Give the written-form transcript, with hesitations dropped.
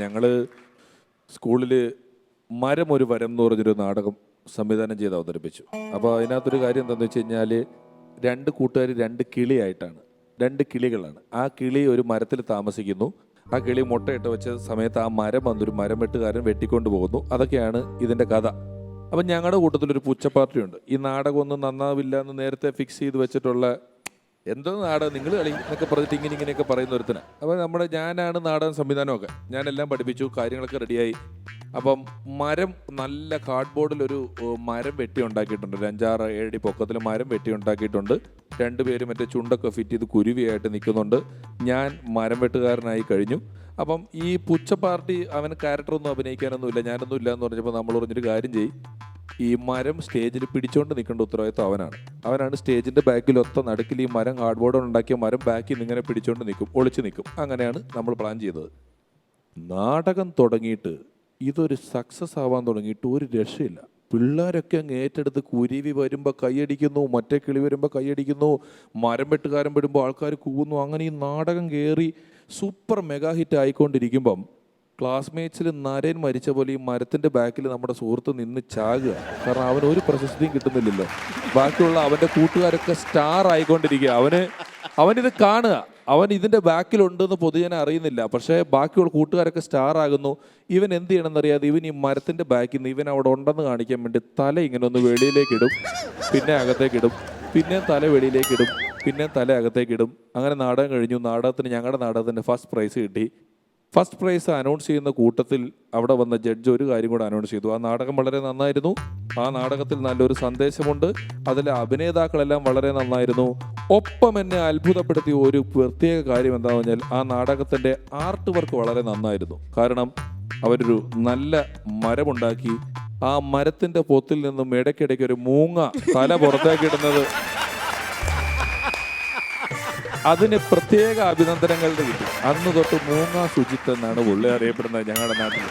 ഞങ്ങൾ സ്കൂളിൽ മരം ഒരു വരം എന്ന് പറഞ്ഞൊരു നാടകം സംവിധാനം ചെയ്ത് അവതരിപ്പിച്ചു. അപ്പോൾ അതിനകത്തൊരു കാര്യം എന്താണെന്ന് വെച്ച് കഴിഞ്ഞാൽ രണ്ട് കൂട്ടുകാർ രണ്ട് കിളിയായിട്ടാണ്, രണ്ട് കിളികളാണ്. ആ കിളി ഒരു മരത്തിൽ താമസിക്കുന്നു. ആ കിളി മുട്ടയിട്ട് വെച്ച സമയത്ത് ആ മരം വന്നൊരു മരം വെട്ടുകാരൻ വെട്ടിക്കൊണ്ട് പോകുന്നു. അതൊക്കെയാണ് ഇതിൻ്റെ കഥ. അപ്പം ഞങ്ങളുടെ കൂട്ടത്തിലൊരു പുച്ഛപ്പാർട്ടിയുണ്ട്. ഈ നാടകം ഒന്നും നന്നാവില്ല എന്ന് നേരത്തെ ഫിക്സ് ചെയ്ത് വെച്ചിട്ടുള്ള എന്തോ നാടകം നിങ്ങൾ കളി എന്നൊക്കെ പറഞ്ഞിട്ട് ഇങ്ങനെയൊക്കെ പറയുന്ന ഒരുത്തനാണ്. അപ്പോൾ ഞാനാണ് നാടകം സംവിധാനമൊക്കെ, ഞാനെല്ലാം പഠിപ്പിച്ചു, കാര്യങ്ങളൊക്കെ റെഡിയായി. അപ്പം മരം നല്ല കാർഡ്ബോർഡിലൊരു മരം വെട്ടി ഉണ്ടാക്കിയിട്ടുണ്ട്. ഒരു 5-6 അടി പൊക്കത്തിൽ മരം വെട്ടി ഉണ്ടാക്കിയിട്ടുണ്ട്. രണ്ടുപേരും മറ്റേ ചുണ്ടൊക്കെ ഫിറ്റ് ചെയ്ത് കുരുവിയായിട്ട് നിൽക്കുന്നുണ്ട്. ഞാൻ മരം വെട്ടുകാരനായി കഴിഞ്ഞു. അപ്പം ഈ പുച്ഛ പാർട്ടി അവന് ക്യാരക്ടറൊന്നും അഭിനയിക്കാനൊന്നുമില്ല, ഞാനൊന്നും ഇല്ല എന്ന് പറഞ്ഞപ്പോൾ നമ്മൾ പറഞ്ഞൊരു കാര്യം ചെയ്യും, ഈ മരം സ്റ്റേജിൽ പിടിച്ചോണ്ട് നിൽക്കേണ്ട ഉത്തരവാദിത്വം അവനാണ് സ്റ്റേജിൻ്റെ ബാക്കിൽ ഒത്ത നടുക്കിൽ ഈ മരം കാർഡ്ബോർഡ് ഉണ്ടാക്കിയ മരം ബാക്കിൽ നിന്ന് ഇങ്ങനെ പിടിച്ചോണ്ട് നിൽക്കും, ഒളിച്ച് നിൽക്കും. അങ്ങനെയാണ് നമ്മൾ പ്ലാൻ ചെയ്തത്. നാടകം തുടങ്ങിയിട്ട് ഇതൊരു സക്സസ് ആവാൻ തുടങ്ങിയിട്ട് ഒരു രക്ഷയില്ല. പിള്ളേരൊക്കെ അങ്ങ് ഏറ്റെടുത്ത് കുരുവി വരുമ്പോൾ കൈയടിക്കുന്നു, മറ്റേ കിളി വരുമ്പോൾ കൈയടിക്കുന്നു, മരം വെട്ടുകാരൻ വരുമ്പോൾ ആൾക്കാർ കൂവുന്നു. അങ്ങനെ ഈ നാടകം കയറി സൂപ്പർ മെഗാ ഹിറ്റ് ആയിക്കൊണ്ടിരിക്കുമ്പം ക്ലാസ്മേറ്റ്സിൽ നരൻ മരിച്ച പോലെ ഈ മരത്തിൻ്റെ ബാക്കിൽ നമ്മുടെ സുഹൃത്ത് നിന്ന് ചാകുക. കാരണം അവന് ഒരു പ്രശസ്തിയും കിട്ടുന്നില്ലല്ലോ. ബാക്കിയുള്ള അവൻ്റെ കൂട്ടുകാരൊക്കെ സ്റ്റാർ ആയിക്കൊണ്ടിരിക്കുക. അവനിത് കാണുക, അവൻ ഇതിൻ്റെ ബാക്കിലുണ്ടെന്ന് പൊതുജനം അറിയുന്നില്ല. പക്ഷേ ബാക്കിയുള്ള കൂട്ടുകാരൊക്കെ സ്റ്റാർ ആകുന്നു. ഇവൻ എന്ത് ചെയ്യണമെന്നറിയാതെ ഇവൻ ഈ മരത്തിൻ്റെ ബാക്കിൽ നിന്ന് ഇവൻ അവിടെ ഉണ്ടെന്ന് കാണിക്കാൻ വേണ്ടി തല ഇങ്ങനെ ഒന്ന് വെളിയിലേക്കിടും, പിന്നെ അകത്തേക്കിടും, പിന്നെ തല വെളിയിലേക്കിടും, പിന്നെ തല അകത്തേക്കിടും. അങ്ങനെ നാടകം കഴിഞ്ഞു. ഞങ്ങളുടെ നാടകത്തിന് ഫസ്റ്റ് പ്രൈസ് കിട്ടി. ഫസ്റ്റ് പ്രൈസ് അനൗൺസ് ചെയ്യുന്ന കൂട്ടത്തിൽ അവിടെ വന്ന ജഡ്ജ് ഒരു കാര്യം കൂടെ അനൗൺസ് ചെയ്തു. ആ നാടകം വളരെ നന്നായിരുന്നു, ആ നാടകത്തിൽ നല്ലൊരു സന്ദേശമുണ്ട്, അതിലെ അഭിനേതാക്കളെല്ലാം വളരെ നന്നായിരുന്നു. ഒപ്പം എന്നെ അത്ഭുതപ്പെടുത്തിയ ഒരു പ്രത്യേക കാര്യം എന്താണെന്ന് പറഞ്ഞാൽ ആ നാടകത്തിൻ്റെ ആർട്ട് വർക്ക് വളരെ നന്നായിരുന്നു. കാരണം അവരൊരു നല്ല മരമുണ്ടാക്കി, ആ മരത്തിൻ്റെ പൊത്തിൽ നിന്നും ഇടയ്ക്കിടയ്ക്ക് ഒരു മൂങ്ങ തല പുറത്തേക്കിടുന്നത്, അതിന് പ്രത്യേക അഭിനന്ദനങ്ങളുടെ കിട്ടി. അന്ന് തൊട്ട് മൂങ്ങ സുജിത്ത് എന്നാണ് പുള്ളി അറിയപ്പെടുന്നത് ഞങ്ങളുടെ നാട്ടിൽ.